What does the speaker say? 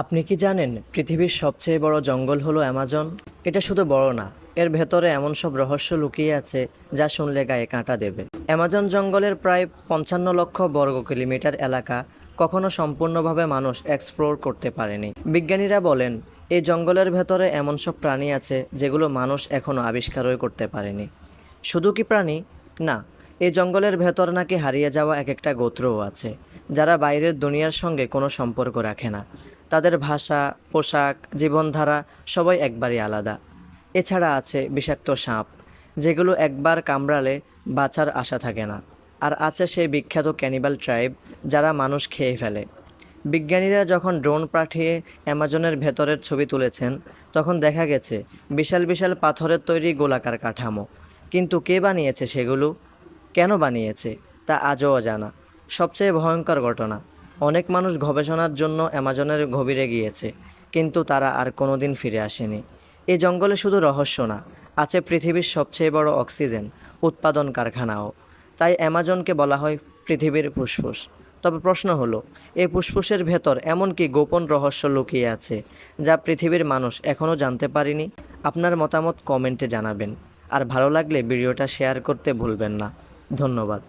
আপনি কি জানেন পৃথিবীর সবচেয়ে বড় জঙ্গল হলো অ্যামাজন? এটা শুধু বড় না, এর ভেতরে এমন সব রহস্য লুকিয়ে আছে যা শুনলে গায়ে কাঁটা দেবে। অ্যামাজন জঙ্গলের প্রায় 55 লক্ষ বর্গ কিলোমিটার এলাকা কখনো সম্পূর্ণভাবে মানুষ এক্সপ্লোর করতে পারেনি। বিজ্ঞানীরা বলেন এই জঙ্গলের ভেতরে এমন সব প্রাণী আছে যেগুলো মানুষ এখনও আবিষ্কারই করতে পারেনি। শুধু কি প্রাণী? না, এই জঙ্গলের ভেতর নাকি হারিয়ে যাওয়া এক একটা গোত্রও আছে, যারা বাইরের দুনিয়ার সঙ্গে কোনো সম্পর্ক রাখে না। তাদের ভাষা, পোশাক, জীবনধারা সবাই একবারই আলাদা। এছাড়া আছে বিষাক্ত সাপ, যেগুলো একবার কামড়ালে বাঁচার আশা থাকে না। আর আছে সেই বিখ্যাত ক্যানিবাল ট্রাইব, যারা মানুষ খেয়ে ফেলে। বিজ্ঞানীরা যখন ড্রোন পাঠিয়ে অ্যামাজনের ভেতরের ছবি তুলেছেন, তখন দেখা গেছে বিশাল বিশাল পাথরের তৈরি গোলাকার কাঠামো। কিন্তু কে বানিয়েছে সেগুলো? কেন বানিয়েছে তা আজও অজানা। সবচেয়ে ভয়ঙ্কর ঘটনা, অনেক মানুষ গবেষণার জন্য অ্যামাজনের গভীরে গিয়েছে, কিন্তু তারা আর কোনোদিন ফিরে আসেনি। এই জঙ্গলে শুধু রহস্য না, আছে পৃথিবীর সবচেয়ে বড় অক্সিজেন উৎপাদন কারখানাও। তাই অ্যামাজনকে বলা হয় পৃথিবীর ফুসফুস। তবে প্রশ্ন হলো, এই ফুসফুসের ভেতর এমন কি গোপন রহস্য লুকিয়ে আছে যা পৃথিবীর মানুষ এখনও জানতে পারেনি? আপনার মতামত কমেন্টে জানাবেন। আর ভালো লাগলে ভিডিওটা শেয়ার করতে ভুলবেন না। ধন্যবাদ।